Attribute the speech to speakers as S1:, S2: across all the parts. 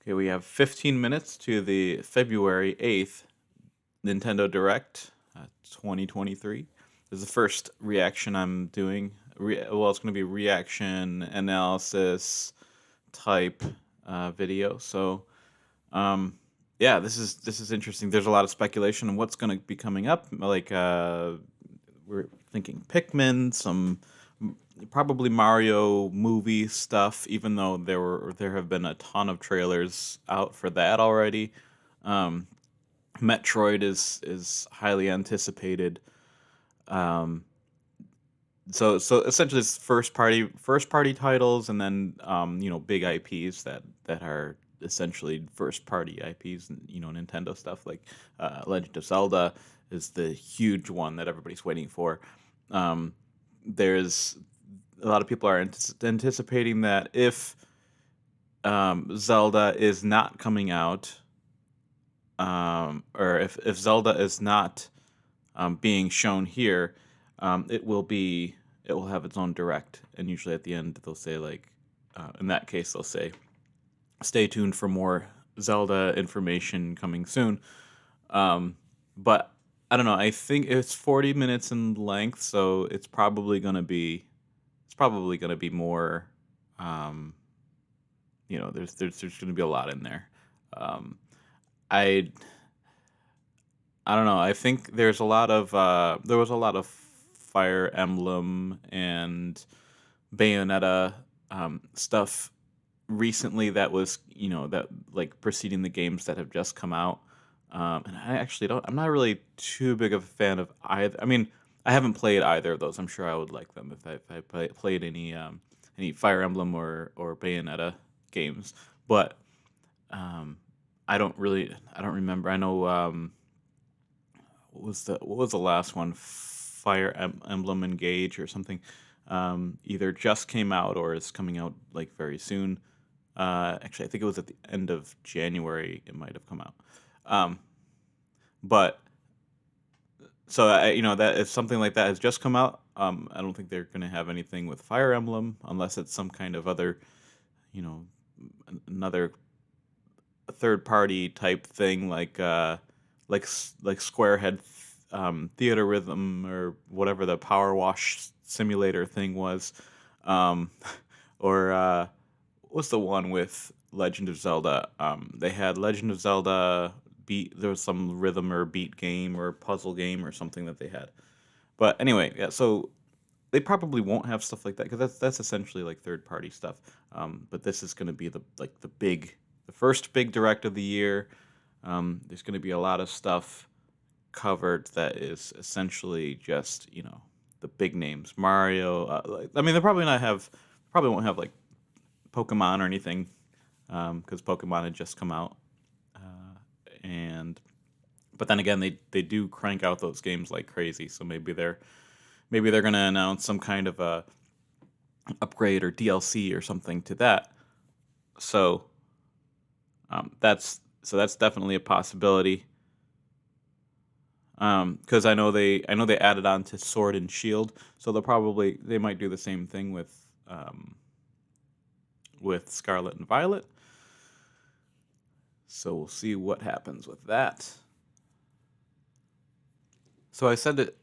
S1: Okay, we have 15 minutes to the February 8th Nintendo Direct 2023. This is the first reaction I'm doing. It's going to be reaction analysis type video. Um, yeah, this is interesting. There's a lot of speculation on what's going to be coming up. We're thinking Pikmin, some probably Mario movie stuff, even though there have been a ton of trailers out for that already. Um, Metroid is highly anticipated. Um, so essentially, it's first party titles, and then big IPs that are essentially first party IPs. Nintendo stuff like Legend of Zelda is the huge one that everybody's waiting for. Um, there's a lot of people are anticipating that if Zelda is not coming out, or if Zelda is not being shown here, it will have its own direct, and usually at the end they'll say like, in that case they'll say, "Stay tuned for more Zelda information coming soon." But I don't know. I think it's 40 minutes in length, so it's probably gonna be more. Um, there's gonna be a lot in there. Um, I I don't know. I think there was a lot of Fire Emblem and Bayonetta stuff recently that was that like preceding the games that have just come out. And I actually don't. I'm not really too big of a fan of either. I mean, I haven't played either of those. I'm sure I would like them if I played any Fire Emblem or Bayonetta games, but um, I don't remember. I know. What was the last one? Emblem Engage or something. Either just came out or is coming out like very soon. Actually, I think it was at the end of January. It might have come out. Um, but that if something like that has just come out, I don't think they're going to have anything with Fire Emblem unless it's some kind of other, you know, another third party type thing like Squarehead, Theater Rhythm, or whatever the Power Wash simulator thing was, um, or what's the one with Legend of Zelda? They had Legend of Zelda beat. There was some rhythm or beat game or puzzle game or something that they had. But anyway, yeah. So they probably won't have stuff like that because that's essentially like third party stuff. But this is going to be the first big direct of the year. There's going to be a lot of stuff covered that is essentially just the big names. Mario. I mean, probably won't have like Pokemon or anything because Pokemon had just come out, and but then again, they do crank out those games like crazy. So maybe they're gonna announce some kind of a upgrade or DLC or something to that. So that's definitely a possibility. Because I know they added on to Sword and Shield, so they might do the same thing with Scarlet and Violet. So we'll see what happens with that. So I said it.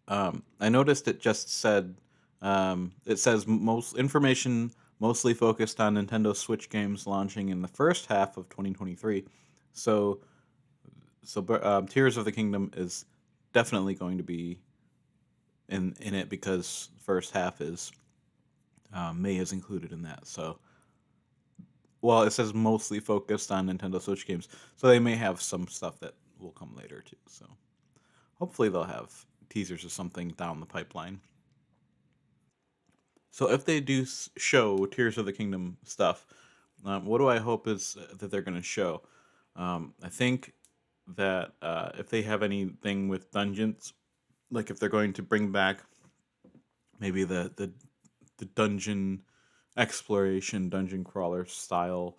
S1: I noticed it just said it says most information mostly focused on Nintendo Switch games launching in the first half of 2023. So Tears of the Kingdom is definitely going to be in it because first half is May is included in that. So well, it says mostly focused on Nintendo Switch games, so they may have some stuff that will come later too. So hopefully they'll have teasers or something down the pipeline. So if they do show Tears of the Kingdom stuff, what do I hope is that they're going to show? I think that if they have anything with dungeons, like if they're going to bring back maybe the dungeon exploration, dungeon crawler style.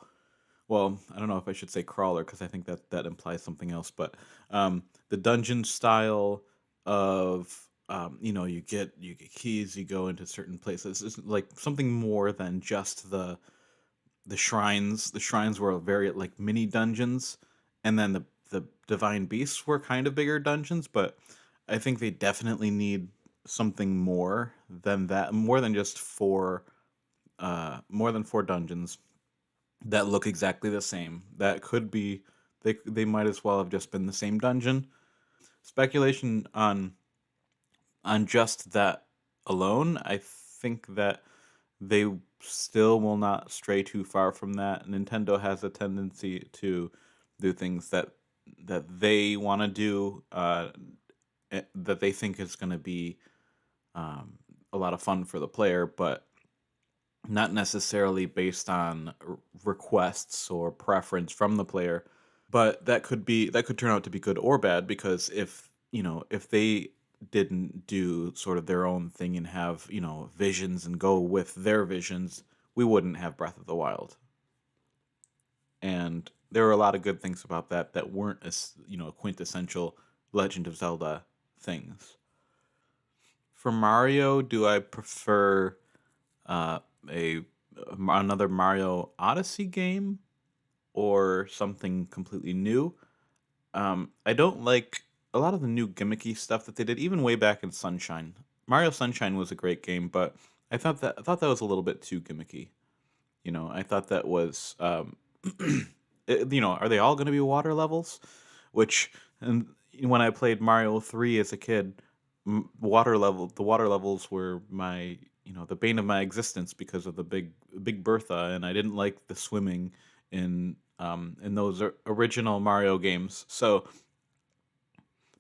S1: Well, I don't know if I should say crawler because I think that implies something else, but the dungeon style of you get keys, you go into certain places. It's like something more than just The shrines were very like mini dungeons, and then the divine beasts were kind of bigger dungeons. But I think they definitely need something more than that, more than four dungeons that look exactly the same. That could be, they might as well have just been the same dungeon. Speculation on just that alone, I think that they still will not stray too far from that. Nintendo has a tendency to do things that they want to do, that they think is going to be um, a lot of fun for the player, but not necessarily based on requests or preference from the player. But that could turn out to be good or bad, because if they didn't do sort of their own thing and have visions and go with their visions, we wouldn't have Breath of the Wild. And there are a lot of good things about that weren't as quintessential Legend of Zelda things. For Mario, do I prefer uh, a another Mario Odyssey game or something completely new? I don't like a lot of the new gimmicky stuff that they did, even way back in Sunshine. Mario Sunshine was a great game, but I thought that was a little bit too gimmicky. I thought that was, are they all going to be water levels? Which, and when I played Mario 3 as a kid, the water levels were the bane of my existence because of the Big Bertha, and I didn't like the swimming in those original Mario games. So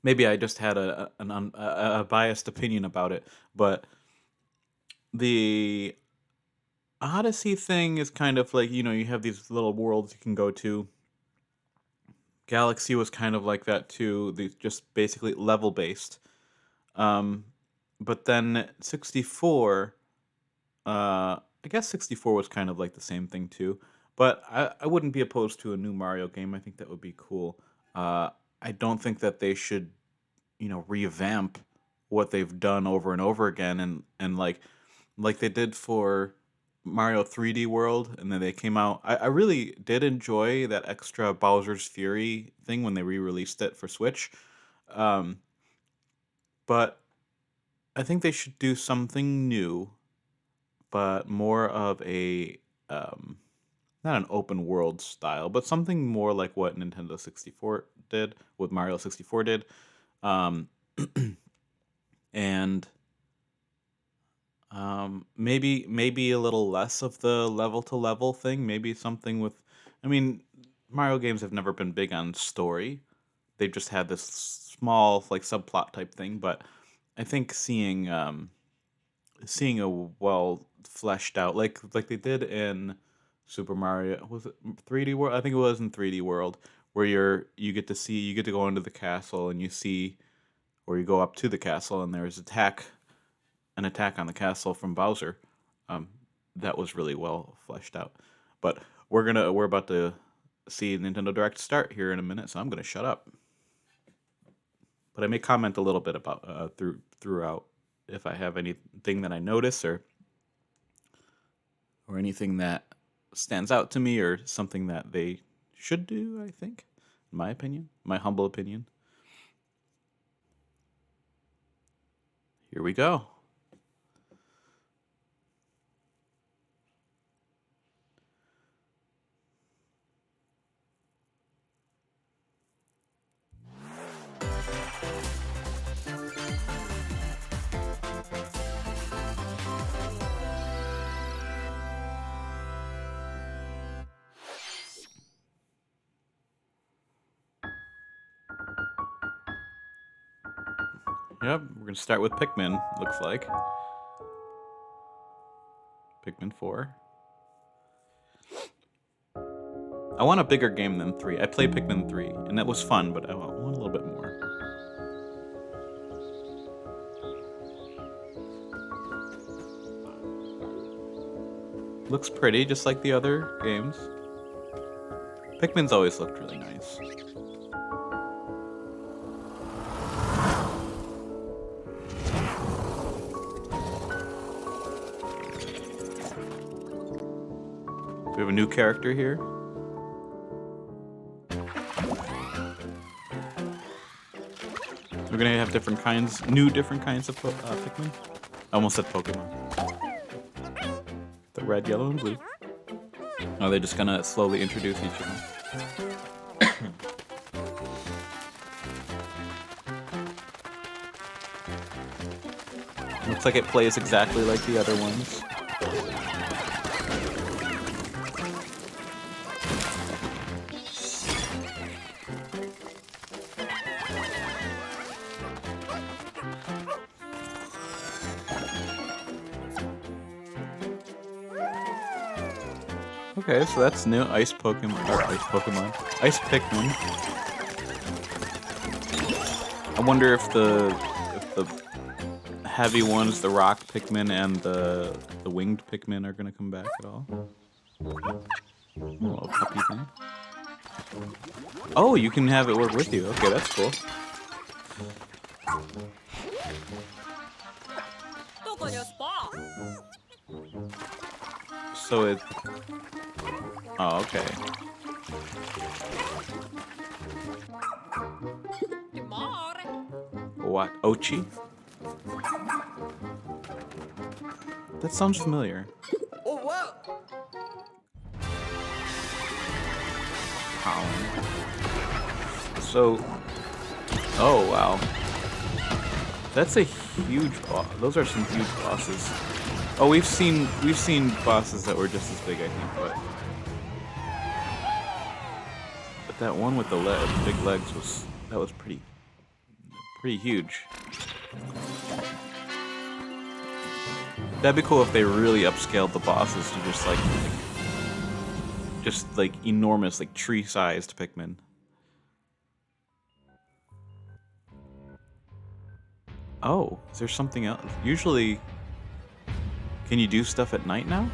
S1: maybe I just had a biased opinion about it, but the Odyssey thing is kind of like, you have these little worlds you can go to. Galaxy was kind of like that too. They just basically level based. Um, but then 64, I guess 64 was kind of like the same thing too. But I wouldn't be opposed to a new Mario game. I think that would be cool. Uh, I don't think that they should, revamp what they've done over and over again, and like they did for Mario 3D World, and then they came out. I really did enjoy that extra Bowser's Fury thing when they re-released it for Switch. Um, but I think they should do something new, but more of a not an open world style, but something more like what Nintendo 64 did, what Mario 64 did. Um, and maybe a little less of the level to level thing. Maybe something with, I mean, Mario games have never been big on story. They've just had this small like subplot type thing. But I think seeing a well fleshed out, like they did in Super Mario, was it 3D World? I think it was in 3D World, where you get to go into the castle and you see, or you go up to the castle and there's an attack on the castle from Bowser. Um, that was really well fleshed out. But we're about to see Nintendo Direct start here in a minute, so I'm gonna shut up. But I may comment a little bit about throughout if I have anything that I notice, or anything that stands out to me, or something that they should do. I think, in my opinion, my humble opinion. Here we go. Yep, we're gonna start with Pikmin. Looks like Pikmin 4. I want a bigger game than 3. I played Pikmin 3, and that was fun, but I want a little bit more. Looks pretty, just like the other games. Pikmin's always looked really nice. We have a new character here. We're gonna have different kinds of Pikmin. I almost said Pokemon. The red, yellow, and blue. Oh, they're just gonna slowly introduce each of them. Looks like it plays exactly like the other ones. Okay, so that's new. Ice Pikmin. I wonder if the heavy ones, the rock Pikmin and the winged Pikmin, are gonna come back at all. Oh, a puppy thing. Oh, you can have it work with you. Okay, that's cool. So it. Oh, okay. What? Ochi? That sounds familiar. So. Oh, wow. That's a huge boss. Those are some huge bosses. Oh, we've seen bosses that were just as big, I think, but that one with the big legs was pretty huge. That'd be cool if they really upscaled the bosses to just like enormous, like tree-sized Pikmin. Oh, is there something else? Usually, can you do stuff at night now?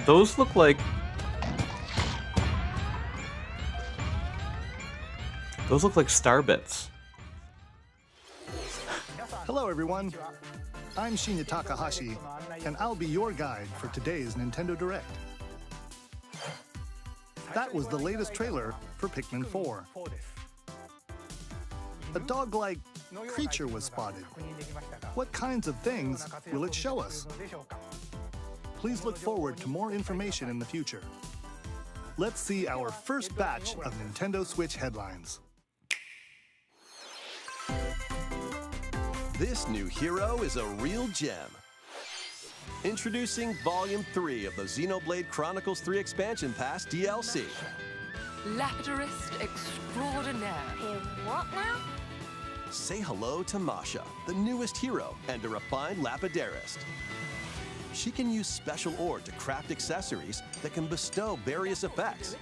S1: Those look like... Those look like star bits.
S2: Hello, everyone. I'm Shinya Takahashi, and I'll be your guide for today's Nintendo Direct. That was the latest trailer for Pikmin 4. A dog-like creature was spotted. What kinds of things will it show us? Please look forward to more information in the future. Let's see our first batch of Nintendo Switch headlines.
S3: This new hero is a real gem. Introducing Volume 3 of the Xenoblade Chronicles 3 Expansion Pass DLC.
S4: Lapidurist extraordinaire.
S5: What now?
S3: Say hello to Masha, the newest hero and a refined Lapidarist. She can use special ore to craft accessories that can bestow various effects.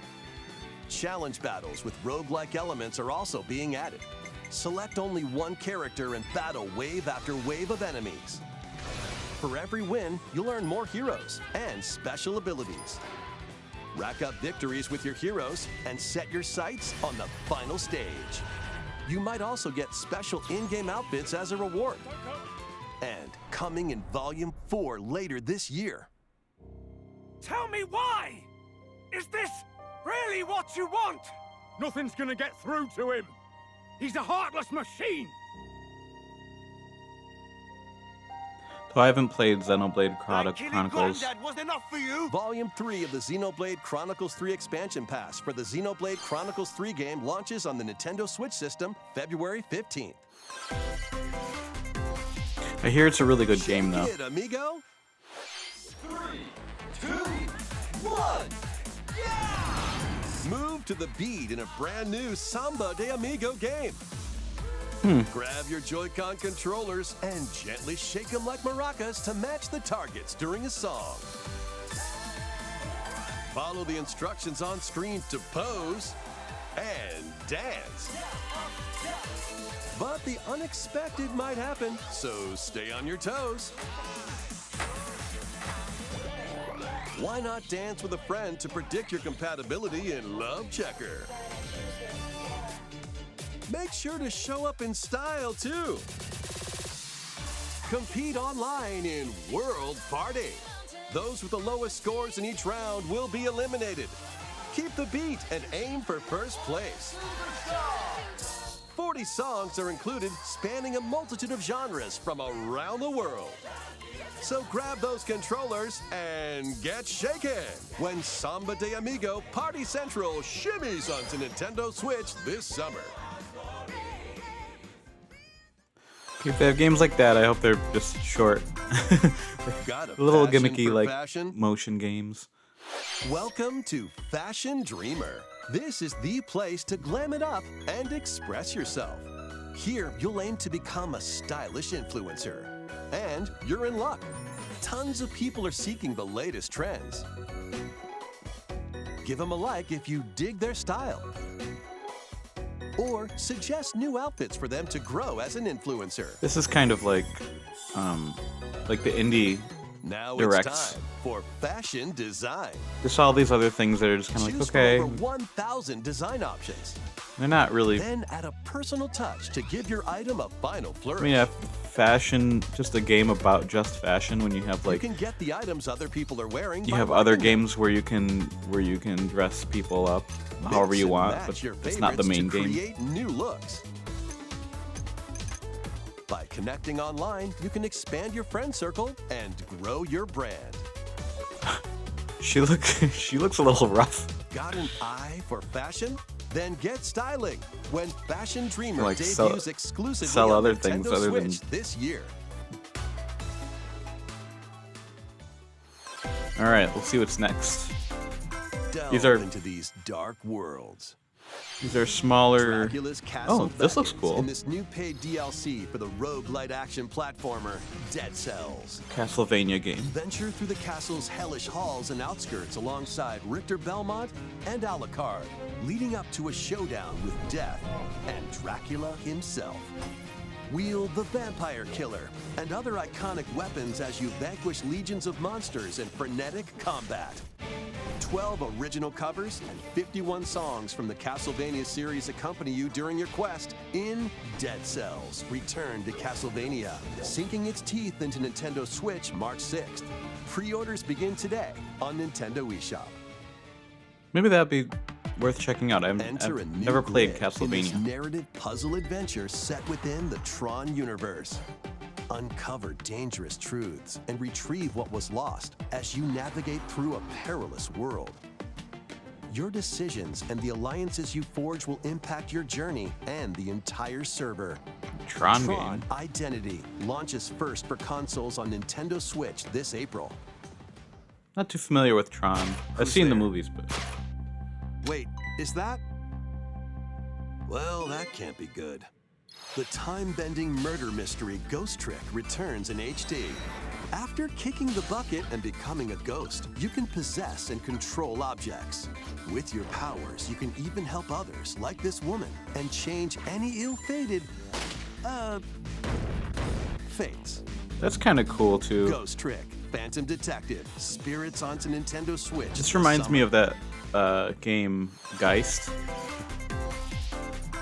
S3: Challenge battles with roguelike elements are also being added. Select only one character and battle wave after wave of enemies. For every win, you'll earn more heroes and special abilities. Rack up victories with your heroes and set your sights on the final stage. You might also get special in-game outfits as a reward. And coming in Volume 4 later this year.
S6: Tell me why! Is this really what you want? Nothing's gonna get through to him. He's a heartless machine.
S1: So I haven't played Xenoblade Chronicles.
S6: Was enough for you?
S3: Volume 3 of the Xenoblade Chronicles 3 Expansion Pass for the Xenoblade Chronicles 3 game launches on the Nintendo Switch system February 15th.
S1: I hear it's a really good game, though.
S3: It, amigo. 3, 2, 1. Yeah! Move to the beat in a brand new Samba de Amigo game. Grab your Joy-Con controllers and gently shake them like maracas to match the targets during a song. Follow the instructions on screen to pose and dance. But the unexpected might happen, so stay on your toes. Why not dance with a friend to predict your compatibility in Love Checker? Make sure to show up in style, too. Compete online in World Party. Those with the lowest scores in each round will be eliminated. Keep the beat and aim for first place. 40 songs are included, spanning a multitude of genres from around the world. So grab those controllers and get shaken when Samba de Amigo Party Central shimmies onto Nintendo Switch this summer.
S1: If they have games like that, I hope they're just short.
S3: Got a
S1: Little
S3: passion
S1: gimmicky,
S3: for
S1: like,
S3: fashion?
S1: motion games.
S3: Welcome to Fashion Dreamer. This is the place to glam it up and express yourself. Here, you'll aim to become a stylish influencer. And you're in luck. Tons of people are seeking the latest trends. Give them a like if you dig their style. Or suggest new outfits for them to grow as an influencer.
S1: This is kind of like the indie.
S3: Now
S1: Directs.
S3: it's time for fashion design.
S1: Just all these other things that are just kind of like,
S3: Choose
S1: okay,
S3: from over 1,000 design options.
S1: they're not really.
S3: Then add a personal touch to give your item a final flourish.
S1: I mean, fashion, just a game about just fashion. When you have
S3: you
S1: like,
S3: can get the items other people are wearing.
S1: you
S3: by
S1: have other
S3: liking them.
S1: games where you can dress people up however
S3: Mix
S1: you
S3: and
S1: want,
S3: match
S1: but
S3: your
S1: it's not the
S3: favorites
S1: main
S3: to
S1: game.
S3: Create new looks. By connecting online, you can expand your friend circle and grow your brand.
S1: She looks a little rough.
S3: Got an eye for fashion? Then get styling when Fashion Dreamer
S1: Like
S3: debuts exclusively
S1: sell
S3: on
S1: other
S3: Nintendo
S1: things other than-
S3: Switch this year.
S1: All right, we'll see what's next.
S3: Delve
S1: are-
S3: into these dark worlds.
S1: These are smaller.
S3: Dracula's Castle
S1: Oh, this looks
S3: beckons
S1: cool.
S3: in this new paid DLC for the roguelite action platformer Dead Cells.
S1: Castlevania game.
S3: Venture through the castle's hellish halls and outskirts alongside Richter Belmont and Alucard, leading up to a showdown with Death and Dracula himself. Wield the Vampire Killer and other iconic weapons as you vanquish legions of monsters in frenetic combat. 12 original covers and 51 songs from the Castlevania series accompany you during your quest in Dead Cells. Return to Castlevania, sinking its teeth into Nintendo Switch March 6th. Pre-orders begin today on Nintendo eShop.
S1: Maybe that'd be worth checking out. I've
S3: Enter a new
S1: never played
S3: grid in this
S1: Castlevania.
S3: narrative puzzle adventure set within the Tron universe. Uncover dangerous truths and retrieve what was lost as you navigate through a perilous world. Your decisions and the alliances you forge will impact your journey and the entire server.
S1: Tron
S3: Tron
S1: game.
S3: Identity launches first for consoles on Nintendo Switch this April.
S1: Not too familiar with Tron. I've
S3: Who's
S1: seen the
S3: there?
S1: movies, but
S3: Wait, is that? Well, that can't be good. The time-bending murder mystery Ghost Trick returns in HD. After kicking the bucket and becoming a ghost, you can possess and control objects. With your powers, you can even help others, like this woman, and change any ill-fated, fates.
S1: that's kind of cool too.
S3: Ghost Trick, Phantom Detective, Spirits onto Nintendo Switch.
S1: This reminds me of that game Geist.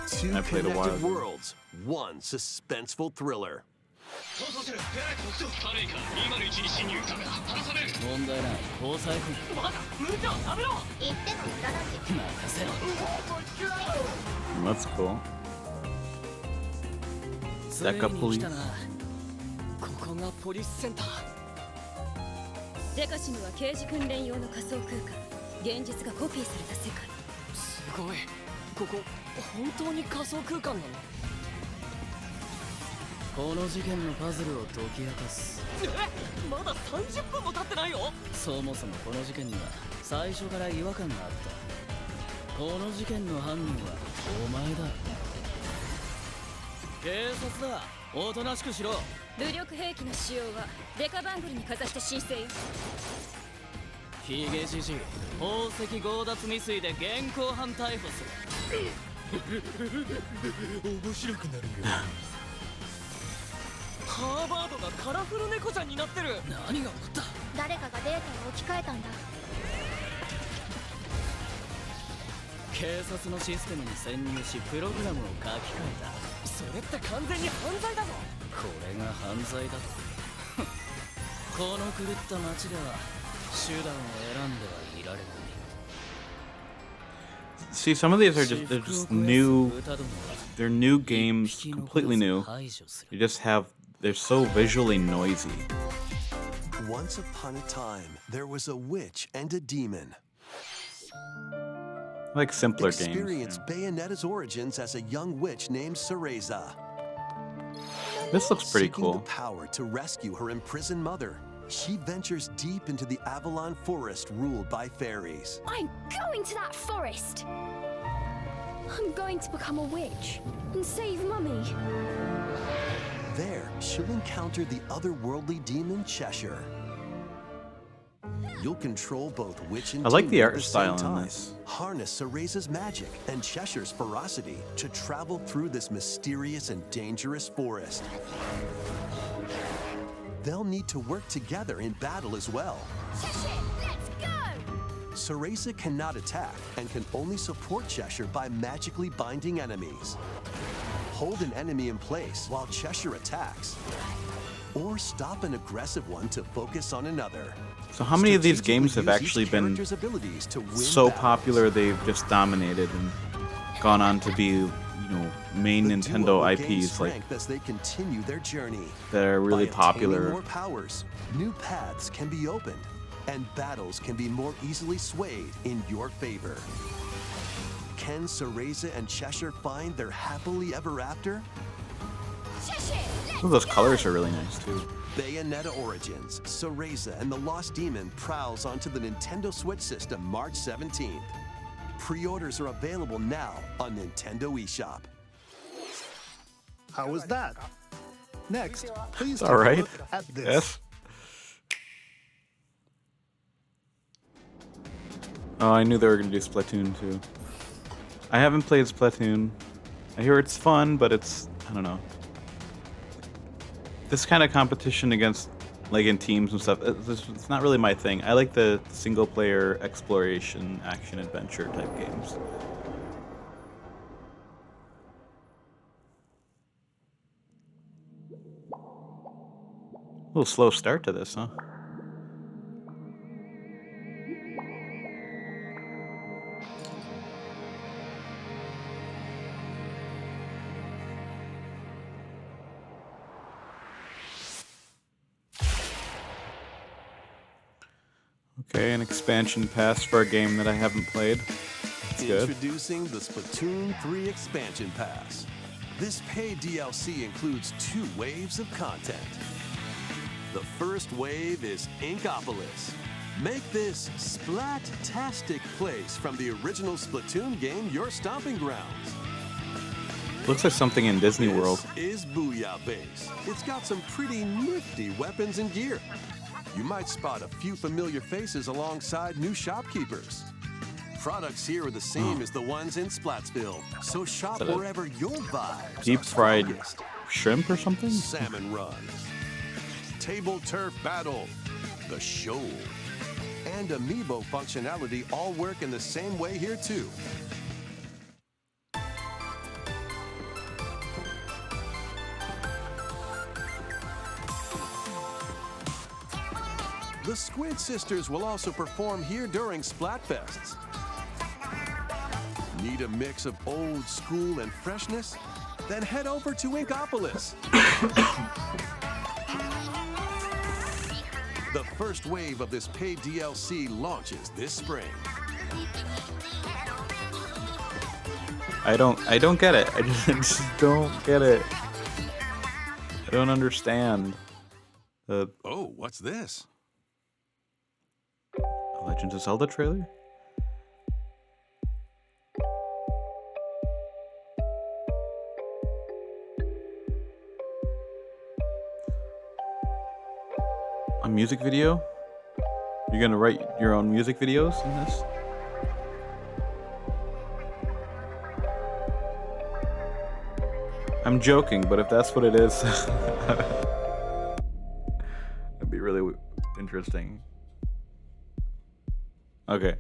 S3: Two
S1: I played a while
S3: connected
S1: ago.
S3: worlds, one suspenseful thriller.
S5: 問題ない交際費任せろ
S1: That's cool.
S5: つい
S1: Deca
S5: に来
S1: Police.
S5: たなここがポリスセンター
S7: デカシムは刑事訓練用の仮想空間現実がコピーされた世界
S5: すごいここ本当に仮想空間なのこの事件のパズルを解き明かすまだ30分も経ってないよそもそもこの事件には最初から違和感があったこの事件の犯人はお前だ警察だおとなしくしろ
S7: 武力兵器の使用はデカバングルにかざして申請よ
S5: ヒゲじじい宝石強奪未遂で現行犯逮捕する面白くなるよハーバードがカラフル猫ちゃんになってる何が起こった
S7: 誰かがデータを置き換えたんだ
S5: 警察のシステムに潜入しプログラムを書き換えたそれって完全に犯罪だぞこれが犯罪だこの狂った街では手段を選んではいられない。
S1: See, some of these are they're just new.
S5: 歌殿は
S1: They're new
S5: 一
S1: games,
S5: 匹残
S1: completely
S5: らず
S1: new.
S5: 排除す
S1: You
S5: る。
S1: just have they're so visually noisy.
S3: Once upon a time, there was a witch and a demon.
S1: I like simpler games.
S3: Experience Bayonetta's origins as a young witch named Cereza.
S1: This looks pretty
S3: Seeking
S1: cool.
S3: the power to rescue her imprisoned mother, she ventures deep into the Avalon Forest ruled by fairies.
S7: I'm going to that forest. I'm going to become a witch and save Mummy.
S3: There, she'll encounter the otherworldly demon Cheshire. You'll control both witch and
S1: I like the
S3: demon
S1: art
S3: at the
S1: style
S3: same
S1: in
S3: time.
S1: this.
S3: Harness Cereza's magic and Cheshire's ferocity to travel through this mysterious and dangerous forest. They'll need to work together in battle as well.
S7: Cheshire, let's go!
S3: Cereza cannot attack and can only support Cheshire by magically binding enemies. Hold an enemy in place while Cheshire attacks, or stop an aggressive one to focus on another.
S1: So how many of these games have
S3: Strategically use
S1: actually
S3: each
S1: been
S3: character's abilities to win
S1: so
S3: battles.
S1: popular they've just dominated and gone on to be, you know, main
S3: The duo
S1: Nintendo
S3: will gain
S1: IPs like
S3: strength as they continue their journey.
S1: that are really
S3: By obtaining
S1: popular.
S3: more powers, new paths can be opened, and battles can be more easily swayed in your favor. Can Cereza and Cheshire find their happily ever after?
S7: Cheshire, let's
S1: Some of those
S7: go!
S1: colors are really nice too.
S3: Bayonetta Origins, Cereza and the Lost Demon prowls onto the Nintendo Switch system March 17th. Pre-orders are available now on Nintendo eShop.
S2: How was that? Next, please take
S1: All
S2: a
S1: right.
S2: look at this.
S1: Yes. Oh, I knew they were gonna do Splatoon too. I haven't played Splatoon. I hear it's fun, but it's I don't know. This kind of competition against like in teams and stuff, it's not really my thing. I like the single player exploration, action adventure type games. A little slow start to this, huh? Okay, an expansion pass for a game that I haven't played. That's good.
S3: Introducing the Splatoon 3 Expansion Pass. This paid DLC includes 2 waves of content. The first wave is Inkopolis. Make this splat-tastic place from the original Splatoon game your stomping grounds.
S1: Looks like something in Disney World.
S3: This is Booyah Base. It's got some pretty nifty weapons and gear. You might spot a few familiar faces alongside new shopkeepers. Products here are the same as the ones in Splatsville, so shop
S1: Is that a
S3: wherever your vibes
S1: Deep
S3: are
S1: fried
S3: strongest.
S1: shrimp or something?
S3: Salmon Run, Table Turf Battle, The Show, and Amiibo functionality all work in the same way here too. The Squid Sisters will also perform here during Splatfests. Need a mix of old school and freshness? Then head over to Inkopolis. The first wave of this paid DLC launches this spring.
S1: I don't get it. I just don't get it. I don't understand. The
S3: Oh, what's this?
S1: Legend of Zelda trailer? A music video? You're gonna write your own music videos in this? I'm joking, but if that's what it is, that'd be really interesting. Okay.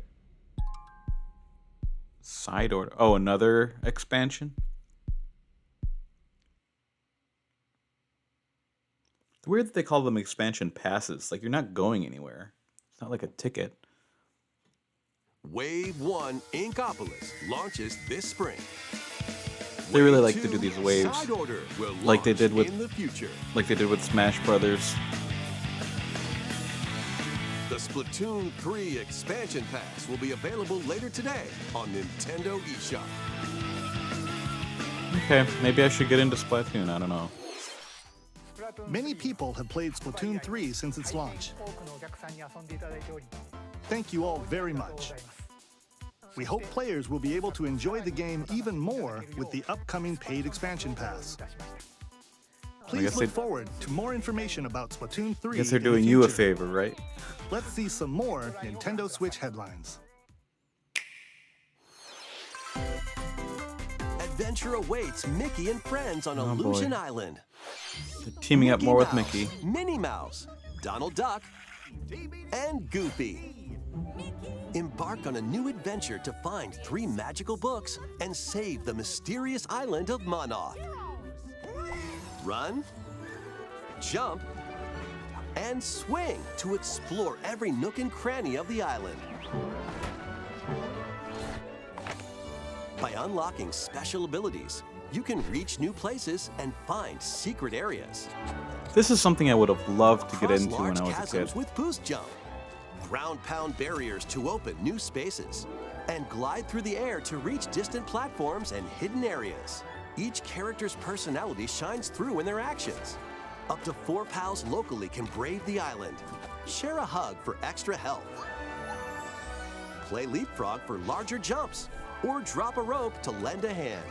S1: Side order. Oh, another expansion? It's weird that they call them expansion passes. Like, you're not going anywhere. It's not like a ticket.
S3: Wave 1 Inkopolis launches this spring.
S1: They really
S3: Wave
S1: like to
S3: 2
S1: do these waves,
S3: Side Order will
S1: like they did
S3: launch
S1: with-
S3: in the future.
S1: like they did with Smash Brothers.
S3: The Splatoon 3 expansion pass will be available later today on Nintendo eShop.
S1: Okay, maybe I should get into Splatoon. I don't know.
S2: Many people have played Splatoon 3 since its launch. Thank you all very much. We hope players will be able to enjoy the game even more with the upcoming paid expansion pass. Please
S1: guess
S2: look
S1: they-
S2: forward to more information about Splatoon 3.
S1: I guess they're
S2: in the
S1: doing you a
S2: future.
S1: favor, right?
S2: Let's see some more Nintendo Switch headlines.
S3: Adventure awaits Mickey and friends on
S1: Oh,
S3: Illusion
S1: boy.
S3: Island.
S1: They're teaming up more with
S3: Mouse,
S1: Mickey.
S3: Minnie Mouse, Donald Duck, and Goofy. Embark on a new adventure to find 3 magical books and save the mysterious island of Monoth. Run, jump, and swing to explore every nook and cranny of the island. By unlocking special abilities, you can reach new places and find secret areas.
S1: This is something I would have loved to get
S3: Cross
S1: into when
S3: large
S1: I was a kid.
S3: chasms with boost jump, ground-pound barriers to open new spaces, and glide through the air to reach distant platforms and hidden areas. Each character's personality shines through in their actions. Up to 4 pals locally can brave the island. Share a hug for extra health. Play leapfrog for larger jumps, or drop a rope to lend a hand.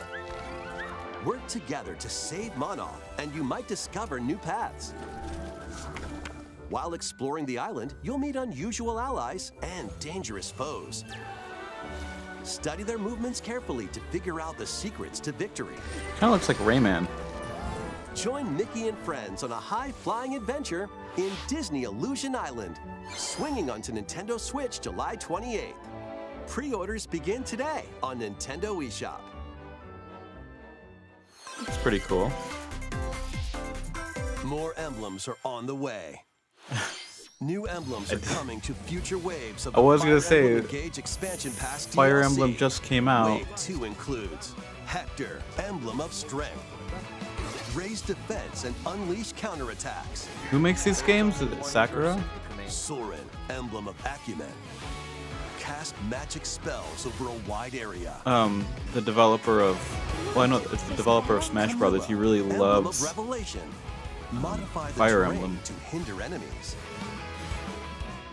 S3: Work together to save Monoth, and you might discover new paths. While exploring the island, you'll meet unusual allies and dangerous foes. Study their movements carefully to figure out the secrets to victory.
S1: Kind of looks like Rayman.
S3: Join Mickey and friends on a high-flying adventure in Disney Illusion Island, swinging onto Nintendo Switch July 28th. Pre-orders begin today on Nintendo eShop.
S1: It's pretty cool.
S3: More emblems are on the way. New emblems are coming to future waves of
S1: I was
S3: the
S1: gonna
S3: Fire Emblem
S1: say,
S3: Engage Expansion Pass
S1: Fire
S3: DLC.
S1: Emblem just came out.
S3: Wave 2 includes Hector, Emblem of Strength, Raise Defense and Unleash Counterattacks,
S1: Who makes these games? Is it Sakura?
S3: Soren, Emblem of Acumen, Cast magic spells over a wide area.
S1: The developer of, well, I know it's the developer of Smash Brothers. He really
S3: Emblem
S1: loves
S3: of Revelation. Modify the
S1: Fire
S3: terrain
S1: Emblem.
S3: to hinder enemies.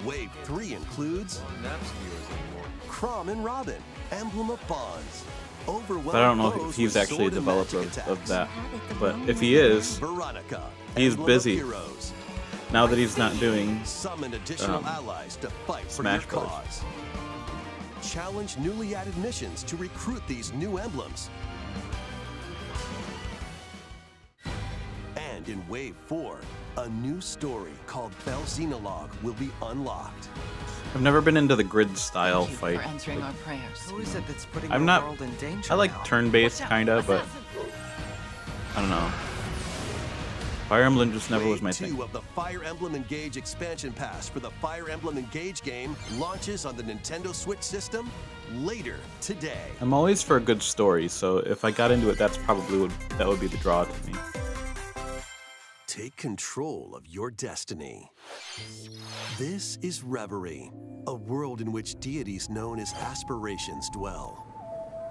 S3: Wave 3 includes Crom and Robin, Emblem of Bonds. Overwhelm
S1: But I don't know
S3: foes
S1: if he's
S3: with
S1: actually a
S3: sword and
S1: developer
S3: magic
S1: of
S3: attacks.
S1: that. But if he is,
S3: Veronica,
S1: he's
S3: Emblem of
S1: busy.
S3: Heroes.
S1: now that he's not doing,
S3: Summon additional allies to fight for
S1: Smash
S3: your
S1: Brothers.
S3: cause. Challenge newly added missions to recruit these new emblems. And in Wave 4, a new story called Belxenologue will be unlocked.
S1: I've never been into the grid style
S8: Thank you
S1: fight.
S8: for answering our prayers.
S9: Who is it that's putting
S1: I'm
S9: the
S1: not-
S9: world in danger
S1: I like
S9: now?
S1: turn-based kinda, but I don't know. Fire Emblem just never
S3: Wave
S1: was my
S3: 2
S1: thing.
S3: of the Fire Emblem Engage expansion pass for the Fire Emblem Engage game launches on the Nintendo Switch system later today.
S1: I'm always for a good story, so if I got into it, that's probably that would be the draw to me.
S3: Take control of your destiny. This is Reverie, a world in which deities known as aspirations dwell.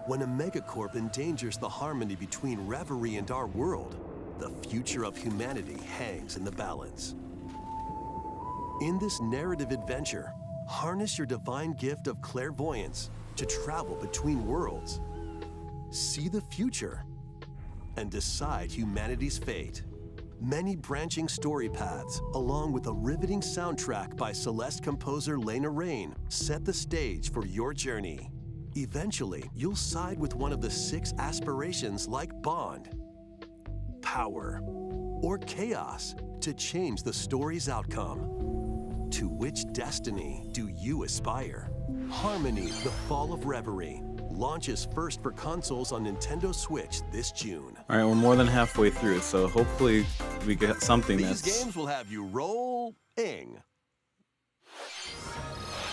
S3: When a megacorp endangers the harmony between Reverie and our world, the future of humanity hangs in the balance. In this narrative adventure, harness your divine gift of clairvoyance to travel between worlds, see the future, and decide humanity's fate. Many branching story paths, along with a riveting soundtrack by Celeste composer Lena Raine, set the stage for your journey. Eventually, you'll side with one of the 6 aspirations like Bond, Power, or Chaos to change the story's outcome. To which destiny do you aspire? Harmony: The Fall of Reverie launches first for consoles on Nintendo Switch this June.
S1: All right, we're more than halfway through, so hopefully we get something
S3: These
S1: that's
S3: games will have you rolling.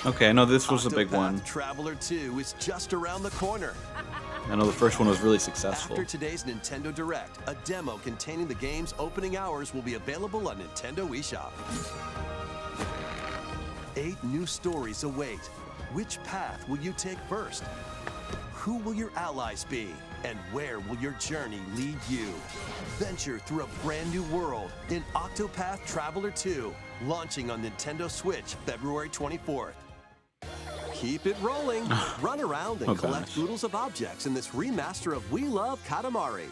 S1: Okay, I know this was a big
S3: Octopath
S1: one.
S3: Traveler 2 is just around the corner.
S1: I know the first one was really successful.
S3: After today's Nintendo Direct, a demo containing the game's opening hours will be available on Nintendo eShop. 8 new stories await. Which path will you take first? Who will your allies be? And where will your journey lead you? Venture through a brand new world in Octopath Traveler 2, launching on Nintendo Switch February 24th. Keep it rolling. Run around and
S1: Oh,
S3: collect
S1: gosh.
S3: oodles of objects in this remaster of We Love Katamari.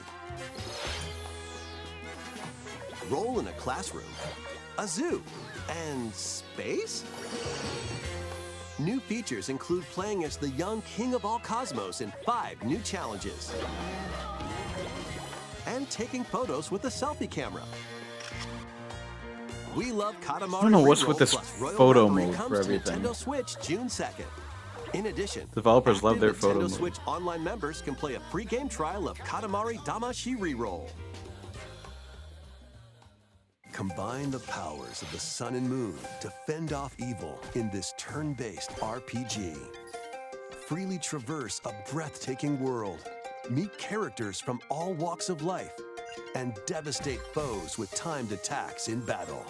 S3: Roll in a classroom, a zoo, and space? New features include playing as the young king of all cosmos in 5 new challenges. And taking photos with a selfie camera. We Love Katamari.
S1: I don't know what's with
S3: Reroll
S1: this
S3: plus Royal
S1: photo
S3: Reverie
S1: mode
S3: comes
S1: for
S3: to
S1: everything.
S3: Nintendo Switch June 2nd. In addition,
S1: Developers love their
S3: active
S1: photo
S3: Nintendo
S1: mode.
S3: Switch Online members can play a free game trial of Katamari Damacy Reroll. Combine the powers of the sun and moon to fend off evil in this turn-based RPG. Freely traverse a breathtaking world, meet characters from all walks of life, and devastate foes with timed attacks in battle.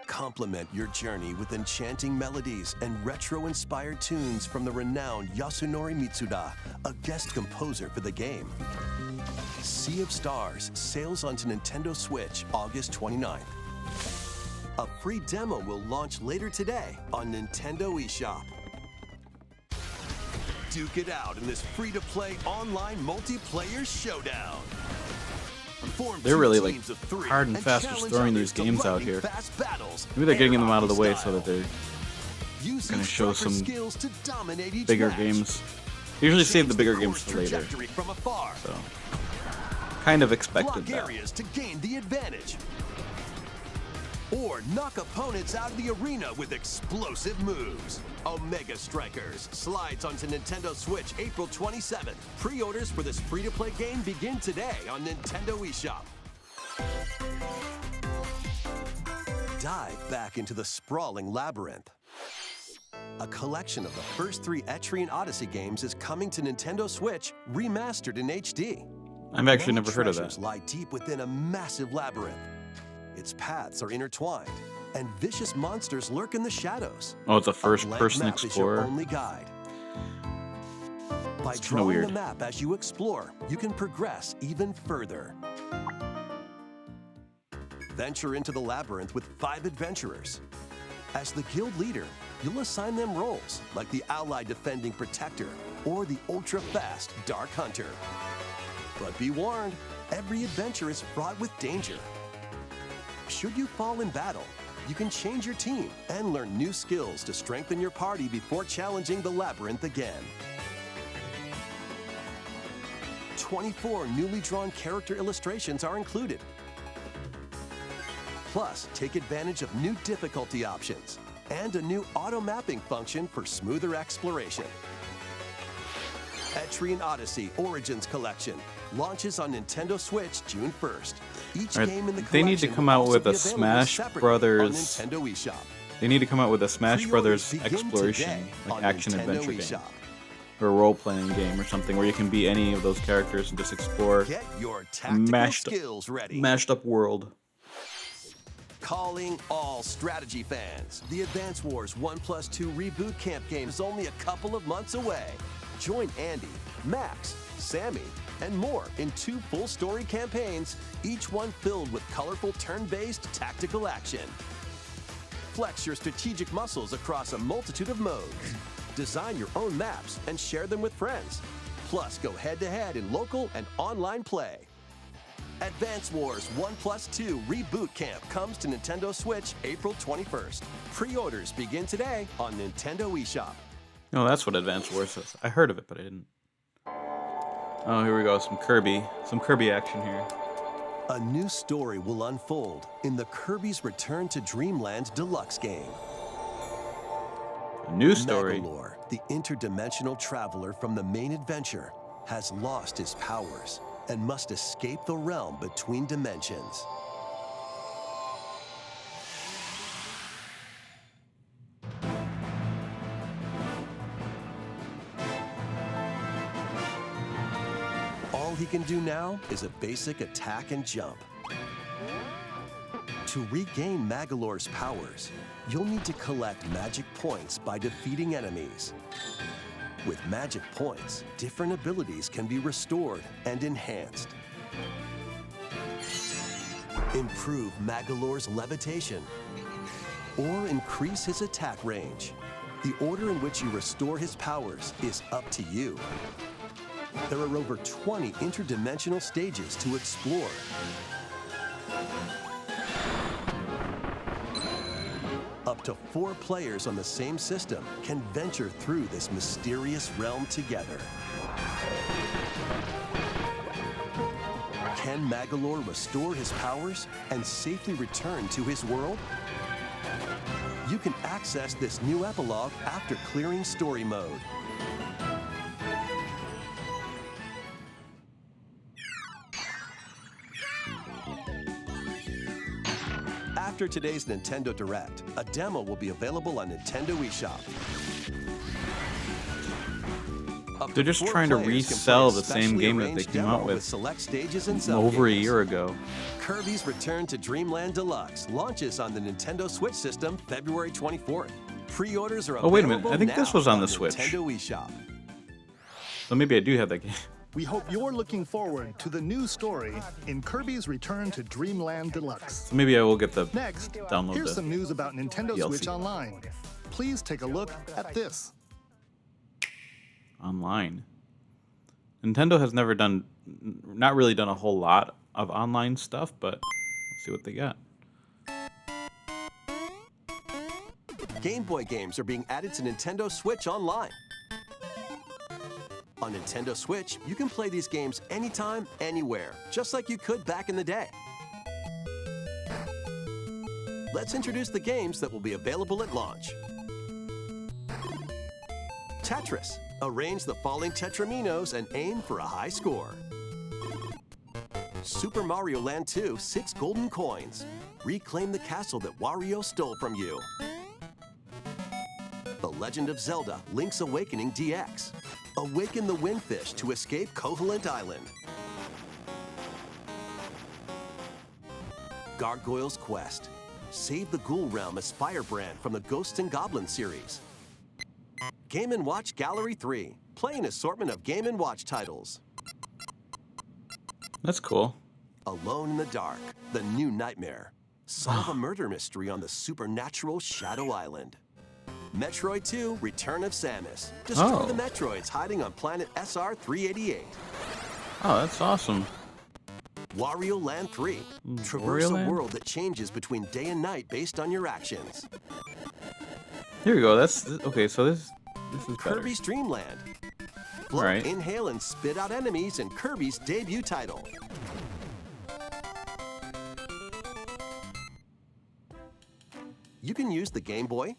S3: Complement your journey with enchanting melodies and retro-inspired tunes from the renowned Yasunori Mitsuda, a guest composer for the game. Sea of Stars sails onto Nintendo Switch August 29th. A free demo will launch later today on Nintendo eShop. Duke it out in this free-to-play online multiplayer showdown. Form
S1: They're
S3: 2
S1: really, like,
S3: teams of 3
S1: hard and fast just
S3: challenge
S1: throwing
S3: others
S1: these
S3: to
S1: games out
S3: lightning
S1: here.
S3: fast battles,
S1: Maybe they're getting
S3: air
S1: them out of the
S3: hockey
S1: way so
S3: style.
S1: that they're
S3: Use
S1: gonna
S3: these
S1: show
S3: sharper
S1: some
S3: skills to dominate each
S1: bigger
S3: match.
S1: games. They usually save the
S3: Change
S1: bigger
S3: course
S1: games for later,
S3: trajectory from afar.
S1: so kind of
S3: Block
S1: expected that.
S3: areas to gain the advantage. Or knock opponents out of the arena with explosive moves. Omega Strikers slides onto Nintendo Switch April 27th. Pre-orders for this free-to-play game begin today on Nintendo eShop. Dive back into the sprawling labyrinth. A collection of the first 3 Etrian Odyssey games is coming to Nintendo Switch, remastered in HD.
S1: I've actually
S3: Many
S1: never heard of
S3: treasures
S1: that.
S3: lie deep within a massive labyrinth. Its paths are intertwined, and vicious monsters lurk in the shadows.
S1: Oh, it's a
S3: A blank
S1: first-person
S3: map is your
S1: explorer.
S3: only guide. By
S1: It's kinda
S3: drawing
S1: weird.
S3: the map as you explore, you can progress even further. Venture into the labyrinth with 5 adventurers. As the guild leader, you'll assign them roles like the ally defending protector or the ultra-fast dark hunter. But be warned, every adventure is fraught with danger. Should you fall in battle, you can change your team and learn new skills to strengthen your party before challenging the labyrinth again. 24 newly drawn character illustrations are included. Plus, take advantage of new difficulty options and a new auto mapping function for smoother exploration. Etrian Odyssey Origins Collection launches on Nintendo Switch June 1st. Each
S1: Alright,
S3: game in the
S1: they need to
S3: collection
S1: come
S3: will
S1: out
S3: also
S1: with
S3: be
S1: a
S3: available
S1: Smash
S3: separately
S1: Brothers-
S3: on Nintendo eShop.
S1: They need to come out with a Smash
S3: Pre-orders
S1: Brothers
S3: begin
S1: exploration,
S3: today
S1: like
S3: on
S1: action
S3: Nintendo
S1: adventure game,
S3: eShop.
S1: or a role-playing game or something where you can be any of those characters and just explore
S3: Get your tactical
S1: mashed
S3: skills ready.
S1: up world.
S3: Calling all strategy fans. The Advance Wars 1+2 Reboot Camp game is only a couple of months away. Join Andy, Max, Sammy, and more in 2 full story campaigns, each one filled with colorful turn-based tactical action. Flex your strategic muscles across a multitude of modes. Design your own maps and share them with friends. Plus, go head-to-head in local and online play. Advance Wars 1+2 Reboot Camp comes to Nintendo Switch April 21st. Pre-orders begin today on Nintendo eShop.
S1: No, that's what Advance Wars is. I heard of it, but I didn't. Oh, here we go. Some Kirby action here.
S3: A new story will unfold in the Kirby's Return to Dreamland Deluxe game.
S1: A new story.
S3: Megalore, the interdimensional traveler from the main adventure, has lost his powers and must escape the realm between dimensions. can do now is a basic attack and jump. To regain Magolor's powers, you'll need to collect magic points by defeating enemies. With magic points, different abilities can be restored and enhanced. Improve Magolor's levitation, or increase his attack range. The order in which you restore his powers is up to you. There are over 20 interdimensional stages to explore. Up to 4 players on the same system can venture through this mysterious realm together. Can Magolor restore his powers and safely return to his world? You can access this new epilogue after clearing story mode. After today's Nintendo Direct, a demo will be available on Nintendo eShop.
S1: They're just trying to resell the same game that they came out with
S3: select stages and
S1: over a year ago.
S3: Kirby's Return to Dreamland Deluxe launches on the Nintendo Switch system February 24th. Pre-orders are available.
S1: Oh, wait a minute. I think this was on the Switch.
S3: Nintendo eShop.
S1: So maybe I do have that game.
S2: We hope you're looking forward to the new story in Kirby's Return to Dreamland Deluxe.
S1: So maybe I will get the
S2: Next,
S1: download
S2: here's
S1: the
S2: some news about Nintendo
S1: DLC.
S2: Switch Online. Please take a look at this.
S1: online. Nintendo has not really done a whole lot of online stuff, but let's see what they got.
S3: Game Boy games are being added to Nintendo Switch Online. On Nintendo Switch, you can play these games anytime, anywhere, just like you could back in the day. Let's introduce the games that will be available at launch. Tetris. Arrange the falling Tetraminos and aim for a high score. Super Mario Land 2, 6 golden coins. Reclaim the castle that Wario stole from you. The Legend of Zelda, Link's Awakening DX. Awaken the Windfish to escape Koholint Island. Gargoyle's Quest. Save the Ghoul Realm as Firebrand from the Ghosts and Goblins series. Game & Watch Gallery 3. Play an assortment of Game & Watch titles.
S1: That's cool.
S3: Alone in the Dark, The New Nightmare. Solve a murder mystery on the supernatural Shadow Island. Metroid 2, Return of Samus. Destroy the Metroids hiding on planet SR-388.
S1: Oh, that's awesome.
S3: Wario Land 3. Traverse a world that changes between day and night based on your actions.
S1: Here we go. That's okay. So this is better.
S3: Kirby's Dream Land. Float,
S1: Right.
S3: inhale, and spit out enemies in Kirby's debut title. You can use the Game Boy,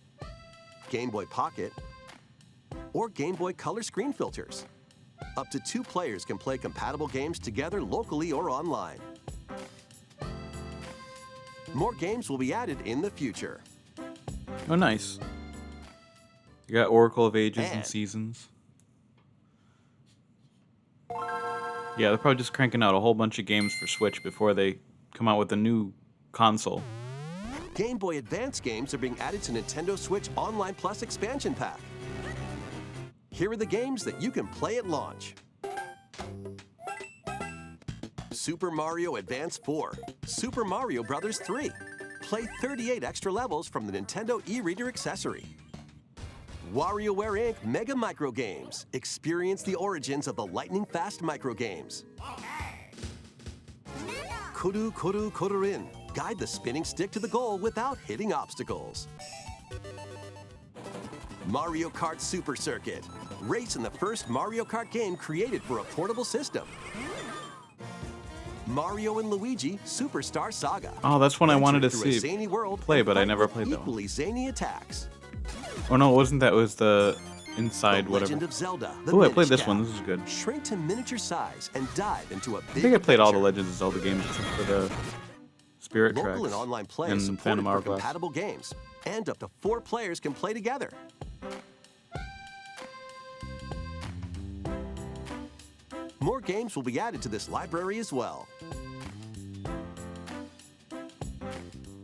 S3: Game Boy Pocket, or Game Boy Color screen filters. Up to 2 players can play compatible games together locally or online. More games will be added in the future.
S1: Oh, nice. You got Oracle of Ages and
S3: And-
S1: Seasons. Yeah, they're probably just cranking out a whole bunch of games for Switch before they come out with a new console.
S3: Game Boy Advance games are being added to Nintendo Switch Online Plus expansion pack. Here are the games that you can play at launch. Super Mario Advance 4, Super Mario Bros. 3. Play 38 extra levels from the Nintendo e-reader accessory. WarioWare Inc. Mega Micro Games. Experience the origins of the lightning-fast micro games. Kuru Kuru Kururin. Guide the spinning stick to the goal without hitting obstacles. Mario Kart Super Circuit. Race in the first Mario Kart game created for a portable system. Mario and Luigi Superstar Saga.
S1: Oh, that's one I wanted to
S3: Venture through a
S1: see
S3: zany world
S1: play,
S3: and
S1: but I
S3: fight
S1: never
S3: with
S1: played that one.
S3: equally zany attacks.
S1: Oh no, it wasn't that. It was the Inside
S3: The
S1: whatever.
S3: Legend of Zelda. The
S1: Oh, I played
S3: Minish
S1: this
S3: Cap.
S1: one. This is good.
S3: Shrink to miniature size and dive into a big
S1: I think I played all the
S3: adventure.
S1: Legends of Zelda games except for the Spirit
S3: Local
S1: Tracks
S3: and online play is
S1: and
S3: supported
S1: Phantom
S3: for
S1: Hourglass.
S3: compatible games, and up to 4 players can play together. More games will be added to this library as well.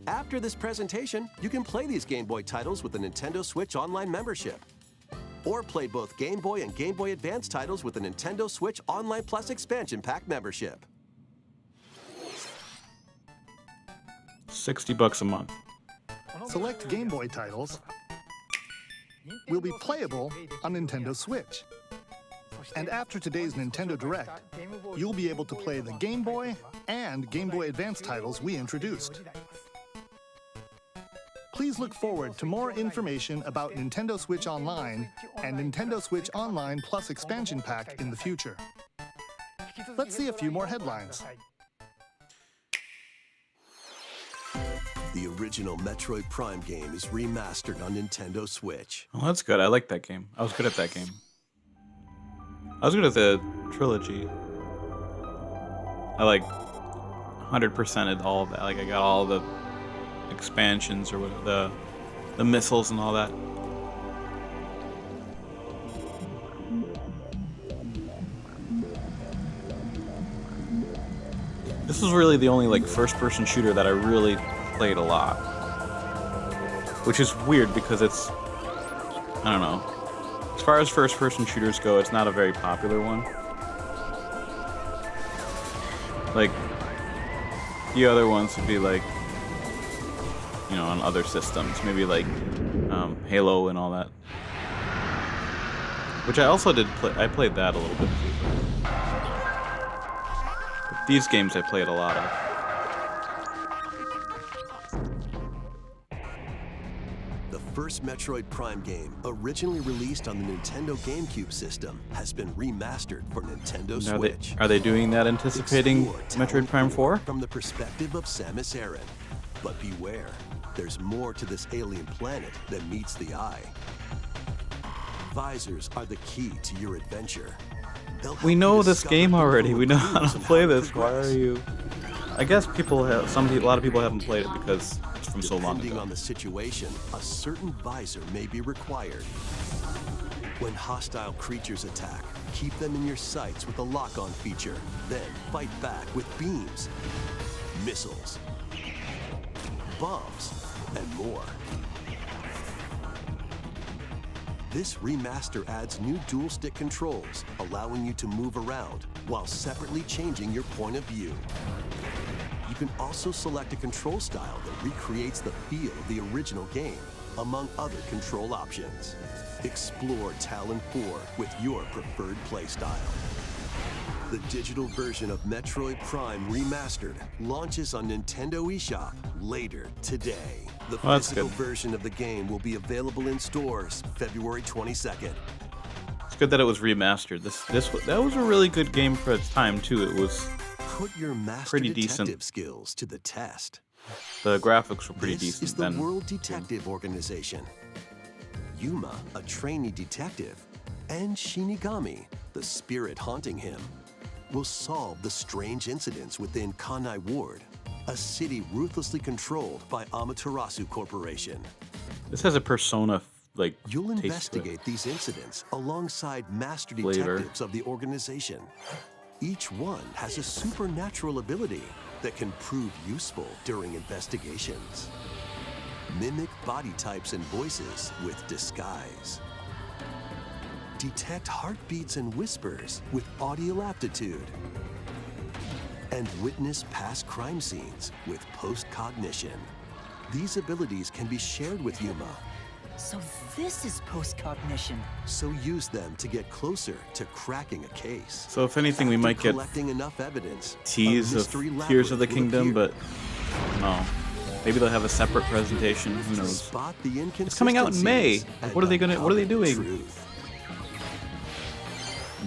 S3: After this presentation, you can play these Game Boy titles with the Nintendo Switch Online membership. Or play both Game Boy and Game Boy Advance titles with the Nintendo Switch Online Plus Expansion Pack membership.
S1: $60 a month.
S2: Select Game Boy titles will be playable on Nintendo Switch. And after today's Nintendo Direct, you'll be able to play the Game Boy and Game Boy Advance titles we introduced. Please look forward to more information about Nintendo Switch Online and Nintendo Switch Online Plus Expansion Pack in the future. Let's see a few more headlines.
S3: The original Metroid Prime game is remastered on Nintendo Switch.
S1: Well, that's good. I like that game. I was good at that game. I was good at the trilogy. I like 100%ed all of that. Like I got all the expansions or whatever, the missiles and all that. This was really the only like first-person shooter that I really played a lot, which is weird because it's, I don't know, as far as first-person shooters go, it's not a very popular one. Like the other ones would be like, you know, on other systems, maybe like Halo and all that, which I also did play. I played that a little bit too. But these games I played a lot of.
S3: The first Metroid Prime game, originally released on the Nintendo GameCube system, has been remastered for Nintendo Switch.
S1: Are they doing that anticipating
S3: Explore
S1: Metroid Prime 4?
S3: From the perspective of Samus Aran. But beware, there's more to this alien planet than meets the eye. Visors are the key to your adventure. They'll help
S1: We
S3: you
S1: know this
S3: discover
S1: game
S3: the
S1: already.
S3: world
S1: We know
S3: clues
S1: how to
S3: and
S1: play
S3: to
S1: this. Why
S3: progress.
S1: are you? I guess people have. A lot of people haven't played it because it's from so long
S3: Depending
S1: ago.
S3: on the situation, a certain visor may be required. When hostile creatures attack, keep them in your sights with the lock-on feature. Then fight back with beams, missiles, bombs, and more. This remaster adds new dual-stick controls, allowing you to move around while separately changing your point of view. You can also select a control style that recreates the feel of the original game, among other control options. Explore Talon 4 with your preferred playstyle. The digital version of Metroid Prime Remastered launches on Nintendo eShop later today. The
S1: Well, that's
S3: physical
S1: good.
S3: version of the game will be available in stores February 22nd.
S1: It's good that it was remastered. That was a really good game for its time too. It was
S3: Put your master
S1: Pretty
S3: detective
S1: decent.
S3: skills to the test.
S1: the graphics were pretty
S3: This
S1: decent
S3: is the
S1: then.
S3: World Detective Organization. Yuma, a trainee detective, and Shinigami, the spirit haunting him, will solve the strange incidents within Kanai Ward, a city ruthlessly controlled by Amaterasu Corporation.
S1: This has a Persona like
S3: You'll
S1: taste to it.
S3: investigate these incidents alongside master
S1: Flavor.
S3: detectives of the organization. Each one has a supernatural ability that can prove useful during investigations. Mimic body types and voices with disguise. Detect heartbeats and whispers with audio aptitude. And witness past crime scenes with post-cognition. These abilities can be shared with Yuma,
S8: So this is post-cognition.
S3: so use them to get closer to cracking a case.
S1: So if anything, we
S3: After
S1: might get
S3: collecting enough evidence,
S1: teas
S3: a
S1: of
S3: mystery
S1: Tears of the
S3: labyrinth will
S1: Kingdom,
S3: appear.
S1: but no. Maybe they'll have a separate presentation. Who knows?
S3: Spot the
S1: It's coming out in May.
S3: inconsistencies and
S1: What are they
S3: uncover the
S1: doing?
S3: truth.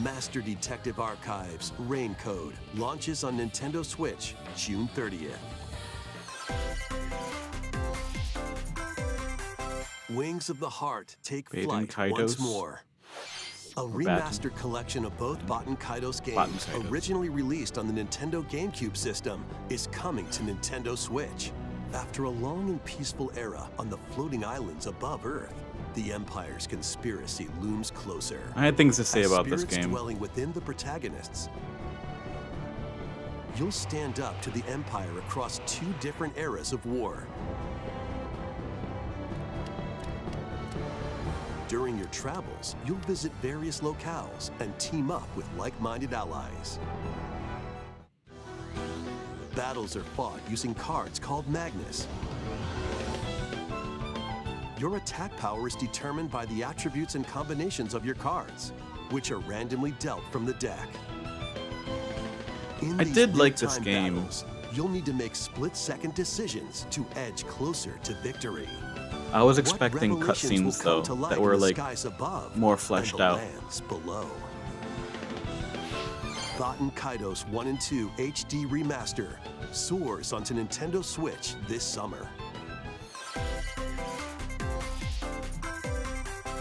S3: Master Detective Archives Rain Code launches on Nintendo Switch June 30th. Wings of the Heart take
S1: Baten
S3: flight once
S1: Kaidos?
S3: more. A
S1: Baten?
S3: remastered collection of both Baten Kaidos games,
S1: Baten Kaidos.
S3: originally released on the Nintendo GameCube system, is coming to Nintendo Switch. After a long and peaceful era on the floating islands above Earth, the Empire's conspiracy looms closer.
S1: I had things to say
S3: As
S1: about this
S3: spirits
S1: game.
S3: dwelling within the protagonists, you'll stand up to the Empire across 2 different eras of war. During your travels, you'll visit various locales and team up with like-minded allies. Battles are fought using cards called Magnus. Your attack power is determined by the attributes and combinations of your cards, which are randomly dealt from the deck. In
S1: I
S3: these
S1: did like this
S3: real-time
S1: game.
S3: battles, you'll need to make split-second decisions to edge closer to victory.
S1: I was
S3: What
S1: expecting
S3: revelations will
S1: cutscenes
S3: come
S1: though
S3: to light
S1: that
S3: in
S1: were
S3: the
S1: like
S3: skies above
S1: more
S3: and
S1: fleshed
S3: the
S1: out.
S3: lands below. Baten Kaitos 1 and 2 HD Remaster soars onto Nintendo Switch this summer.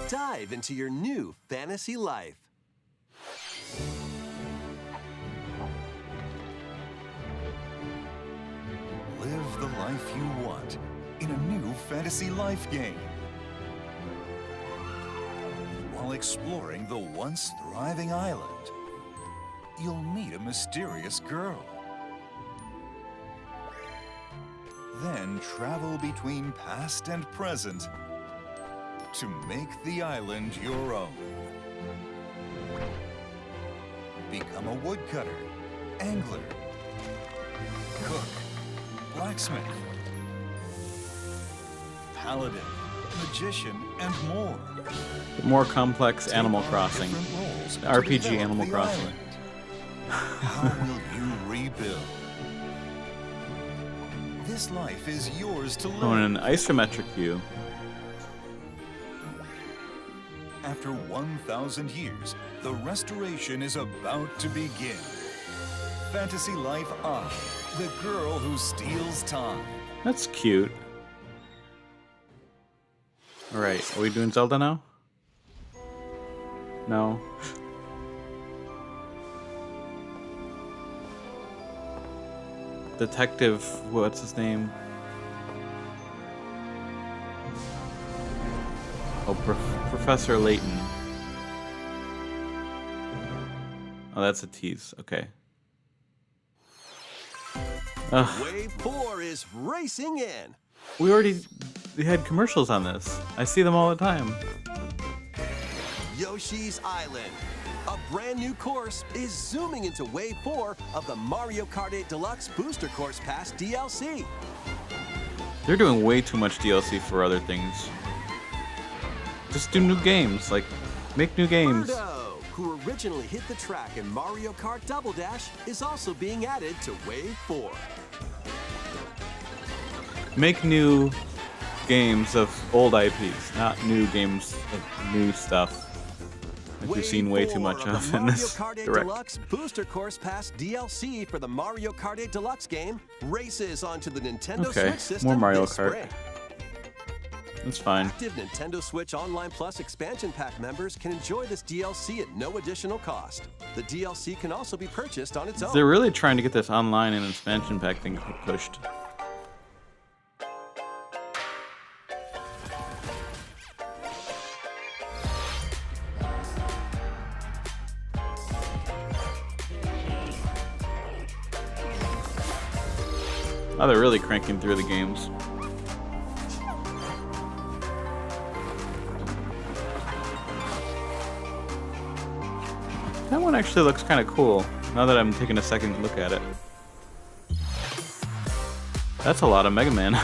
S3: Dive into your new fantasy life.
S9: Live the life you want in a new fantasy life game. While exploring the once thriving island, you'll meet a mysterious girl. Then travel between past and present to make the island your own. Become a woodcutter, angler, cook, blacksmith, paladin, magician, and more.
S1: More complex Animal
S9: Take on
S1: Crossing.
S9: different roles to
S1: RPG
S9: develop
S1: Animal
S9: the
S1: Crossing.
S9: island. How will you rebuild? This life is yours to live.
S1: Oh, in an isometric view.
S9: After 1,000 years, the restoration is about to begin. Fantasy Life I, the girl who steals time.
S1: That's cute. Alright, are we doing Zelda now? No. Detective, what's his name? Oh, Professor Layton. Oh, that's a tease. Okay.
S3: Wave 4 is racing in.
S1: We had commercials on this. I see them all the time.
S3: Yoshi's Island. A brand new course is zooming into Wave 4 of the Mario Kart 8 Deluxe Booster Course Pass DLC.
S1: They're doing way too much DLC for other things. Just do new games. Like, make new games.
S3: Birdo, who originally hit the track in Mario Kart Double Dash, is also being added to Wave 4.
S1: Make new games of old IPs, not new games of new stuff. Like we've seen way too much of in this
S3: Mario Kart 8
S1: direct.
S3: Deluxe Booster Course Pass DLC for the Mario Kart 8 Deluxe game races onto the Nintendo
S1: Okay,
S3: Switch system
S1: more Mario
S3: this
S1: Kart.
S3: spring.
S1: That's fine.
S3: Active Nintendo Switch Online Plus expansion pack members can enjoy this DLC at no additional cost. The DLC can also be purchased on its own.
S1: They're really trying to get this online and expansion pack thing pushed. Oh, they're really cranking through the games. That one actually looks kind of cool, now that I'm taking a second look at it. That's a lot of Mega Man.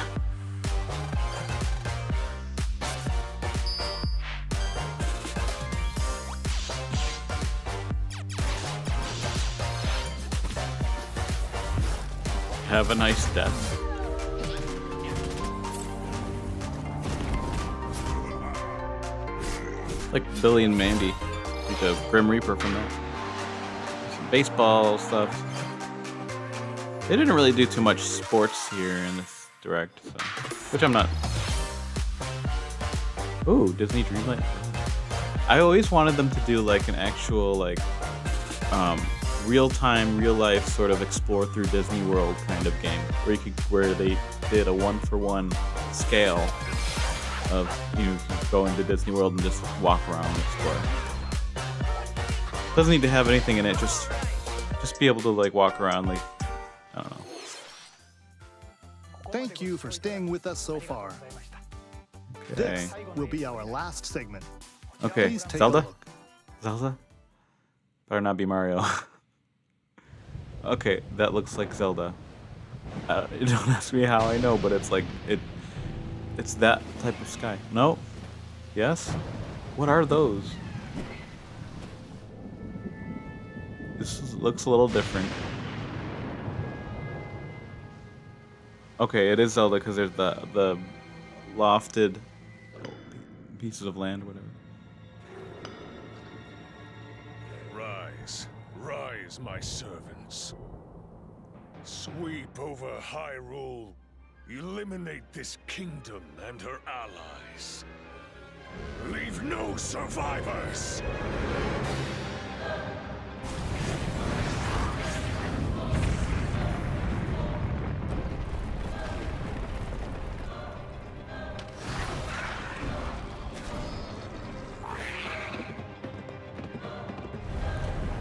S1: Have a nice death. Like Billy and Mandy, like the Grim Reaper from that. Some baseball stuff. They didn't really do too much sports here in this direct, so. Which I'm not. Ooh, Disney Dreamlight. I always wanted them to do like an actual like real-time, real-life sort of explore through Disney World kind of game, where they did a one-for-one scale of you go into Disney World and just walk around and explore. Doesn't need to have anything in it. Just be able to like walk around, like
S2: Thank you for staying with us so far.
S1: Okay.
S2: This will be our last segment.
S1: Okay.
S2: Please take
S1: Zelda?
S2: a look.
S1: Zelda? Better not be Mario. Okay, that looks like Zelda. Don't ask me how I know, but it's like it's that type of sky. No? Yes? What are those? Looks a little different. Okay, it is Zelda because there's the lofted pieces of land, whatever.
S6: Rise, rise, my servants. Sweep over Hyrule. Eliminate this kingdom and her allies. Leave no survivors.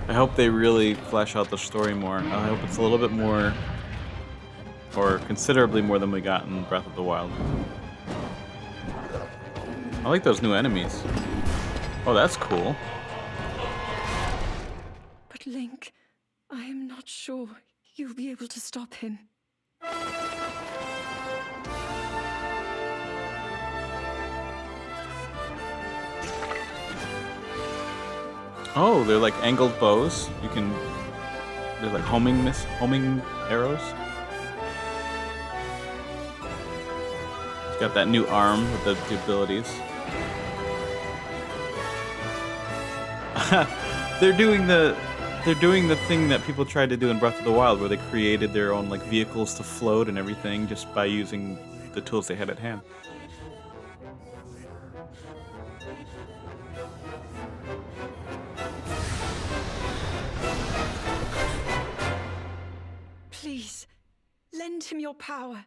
S1: I hope they really flesh out the story more. I hope it's a little bit more, or considerably more than we got in Breath of the Wild. I like those new enemies. Oh, that's cool.
S4: But Link, I am not sure you'll be able to stop him.
S1: Oh, they're like angled bows. You can. They're like homing arrows. It's got that new arm with the abilities. They're doing the thing that people tried to do in Breath of the Wild, where they created their own like vehicles to float and everything just by using the tools they had at hand.
S4: Please, lend him your power.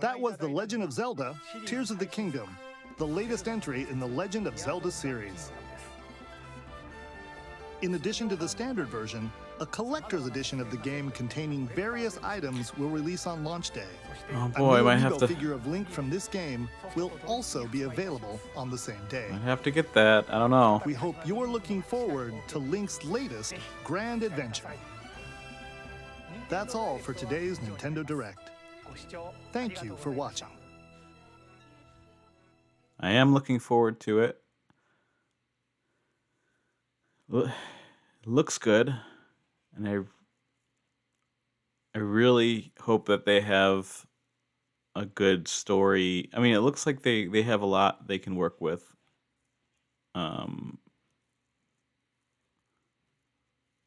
S2: That was The Legend of Zelda: Tears of the Kingdom, the latest entry in the Legend of Zelda series. In addition to the standard version, a collector's edition of the game containing various items will release on launch day.
S1: Oh boy, I
S2: a
S1: might
S2: new
S1: have
S2: Amiibo
S1: to.
S2: figure of Link from this game will also be available on the same day.
S1: Might have to get that. I don't know.
S2: We hope you're looking forward to Link's latest grand adventure. That's all for today's Nintendo Direct. Thank you for watching.
S1: I am looking forward to it. Looks good, and I really hope that they have a good story. I mean, it looks like they have a lot they can work with.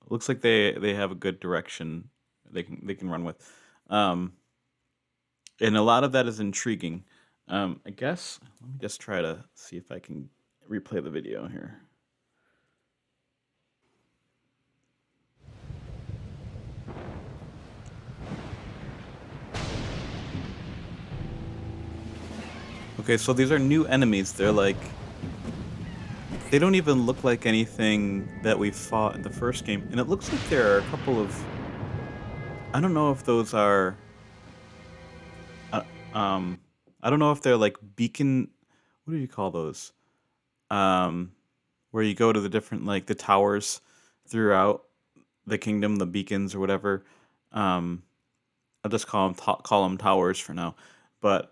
S1: Looks like they have a good direction they can run with. And a lot of that is intriguing. I guess let me just try to see if I can replay the video here. Okay, so these are new enemies. They're like, they don't even look like anything that we fought in the first game. And it looks like there are a couple of, I don't know if those are, I don't know if they're like beacon, what do you call those? Where you go to the different, like the towers throughout the kingdom, the beacons or whatever. I'll just call them towers for now. But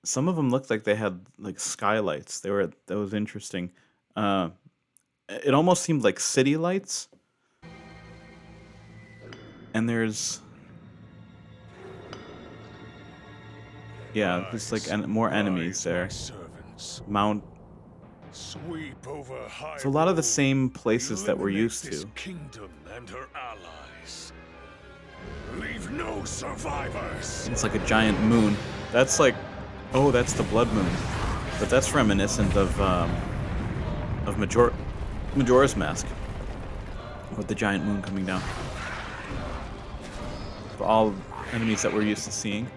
S1: some of them looked like they had like skylights. That was interesting. It almost seemed like city lights. And there's, yeah, just like more enemies there. Mount.
S6: Sweep over
S1: It's a lot of the same places that we're used
S6: this
S1: to.
S6: kingdom and her allies. Leave no survivors.
S1: It's like a giant moon. That's like, oh, that's the blood moon. But that's reminiscent of Majora's Mask, with the giant moon coming down. For all enemies that we're used to seeing.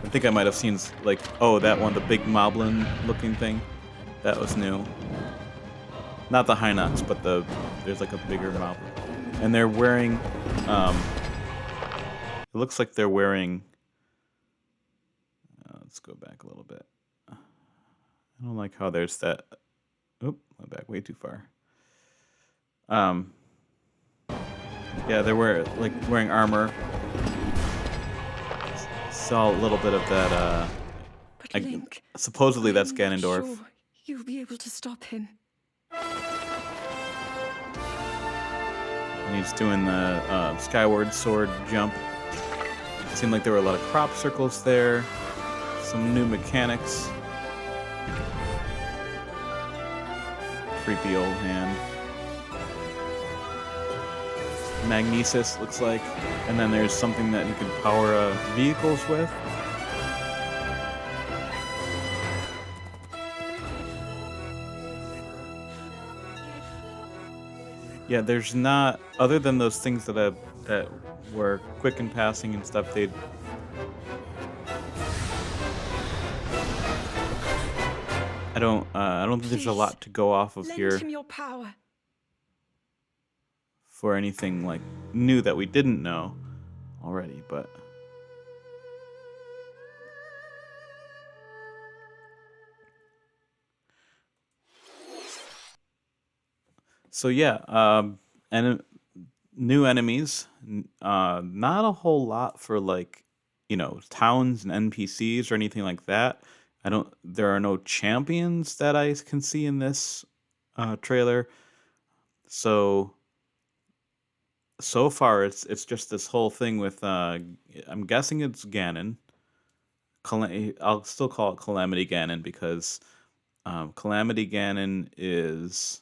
S1: I think I might have seen like, oh, that one, the big moblin looking thing. That was new. Not the Hinox, but there's like a bigger moblin. And they're wearing, it looks like they're wearing, let's go back a little bit. I don't like how there's that, oop, went back way too far. Yeah, they're wearing armor. Saw a little bit of that,
S4: But Link,
S1: supposedly that's
S4: I'm not
S1: Ganondorf.
S4: sure you'll be able to stop him.
S1: And he's doing the Skyward Sword jump. It seemed like there were a lot of crop circles there. Some new mechanics. Creepy old hand. Magnesis looks like. And then there's something that you can power vehicles with. Yeah, there's not, other than those things that were quick in passing and stuff. I don't think there's a lot to go off of
S4: Lend
S1: here
S4: him your power.
S1: for anything like new that we didn't know already, but so yeah, and new enemies. Not a whole lot for like, towns and NPCs or anything like that. There are no champions that I can see in this trailer. So far it's just this whole thing with I'm guessing it's Ganon. I'll still call it Calamity Ganon because Calamity Ganon is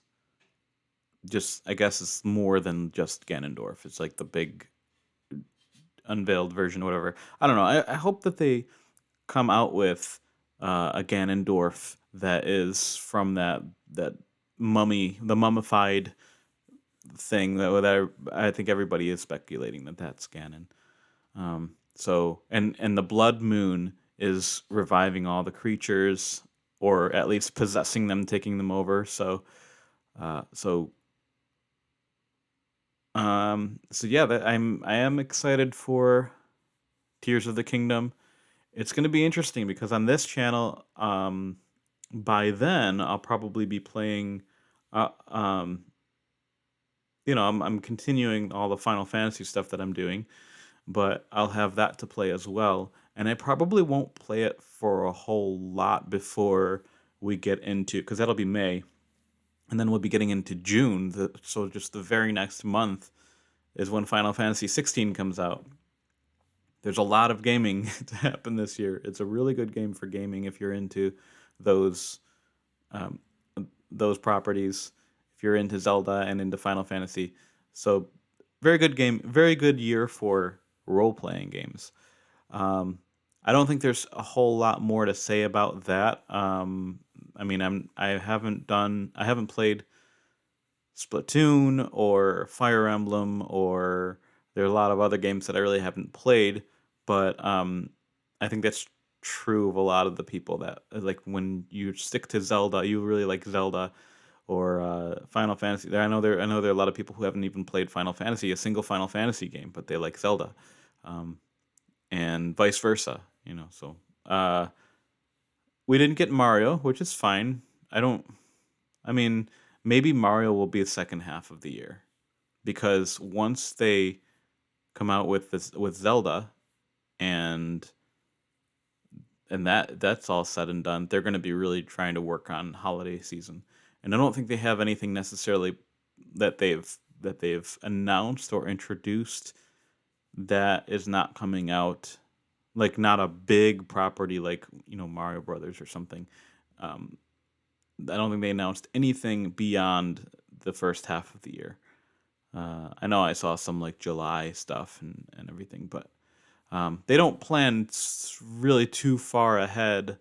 S1: just, I guess it's more than just Ganondorf. It's like the big unveiled version or whatever. I don't know. I hope that they come out with a Ganondorf that is from that mummy, the mummified thing that I think everybody is speculating that that's Ganon. So and the Blood Moon is reviving all the creatures, or at least possessing them, taking them over. So yeah, I am excited for Tears of the Kingdom. It's going to be interesting because on this channel, by then I'll probably be playing. I'm continuing all the Final Fantasy stuff that I'm doing, but I'll have that to play as well. And I probably won't play it for a whole lot before we get into, because that'll be May. And then we'll be getting into June. So just the very next month is when Final Fantasy 16 comes out. There's a lot of gaming to happen this year. It's a really good game for gaming if you're into those properties. If you're into Zelda and into Final Fantasy. So very good game, very good year for role-playing games. I don't think there's a whole lot more to say about that. I haven't played Splatoon or Fire Emblem, or there are a lot of other games that I really haven't played, but I think that's true of a lot of the people that, like, when you stick to Zelda, you really like Zelda, or Final Fantasy. I know there are a lot of people who haven't even played Final Fantasy, a single Final Fantasy game, but they like Zelda, and vice versa. So we didn't get Mario, which is fine. Maybe Mario will be the second half of the year, because once they come out with Zelda, and that's all said and done, they're going to be really trying to work on holiday season. And I don't think they have anything necessarily that they've announced or introduced that is not coming out, like not a big property like Mario Brothers or something. I don't think they announced anything beyond the first half of the year. I know I saw some like July stuff and everything, but they don't plan really too far ahead,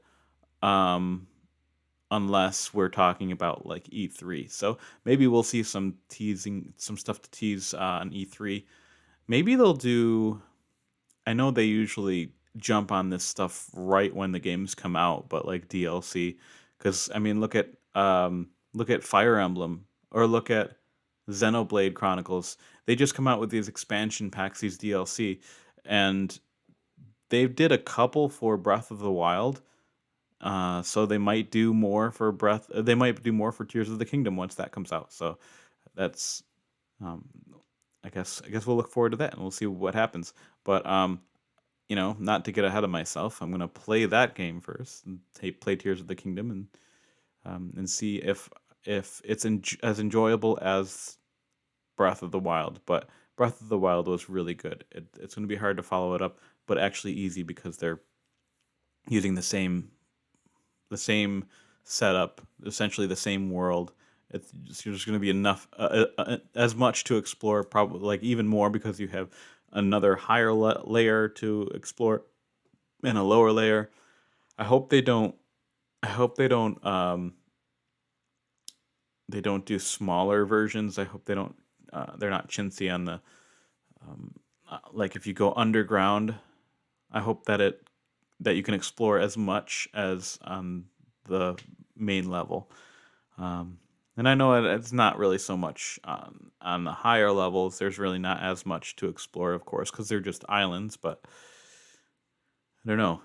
S1: unless we're talking about like E3. So maybe we'll see some stuff to tease on E3. Maybe they'll do. I know they usually jump on this stuff right when the games come out, but like DLC. Because I mean, look at Fire Emblem, or look at Xenoblade Chronicles. They just come out with these expansion packs, these DLC, and they did a couple for Breath of the Wild. So they might do more for Breath. They might do more for Tears of the Kingdom once that comes out. So that's, um, I guess we'll look forward to that, and we'll see what happens. But not to get ahead of myself, I'm gonna play that game first, and play Tears of the Kingdom, and see if it's as enjoyable as Breath of the Wild. But Breath of the Wild was really good. It's gonna be hard to follow it up, but actually easy because they're using the same setup, essentially the same world. There's going to be enough, as much to explore, probably like even more because you have another higher layer to explore and a lower layer. I hope they don't. I hope they don't do smaller versions. I hope they don't. They're not chintzy on the like if you go underground. I hope that you can explore as much as on the main level. And I know it's not really so much on the higher levels. There's really not as much to explore, of course, because they're just islands. But I don't know.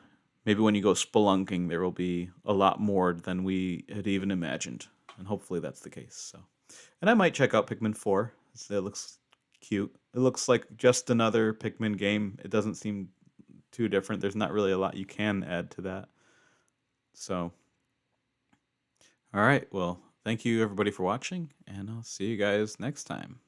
S1: Maybe when you go spelunking, there will be a lot more than we had even imagined, and hopefully that's the case. So, and I might check out Pikmin 4. It looks cute. It looks like just another Pikmin game. It doesn't seem too different. There's not really a lot you can add to that. So, all right. Well, thank you everybody for watching, and I'll see you guys next time.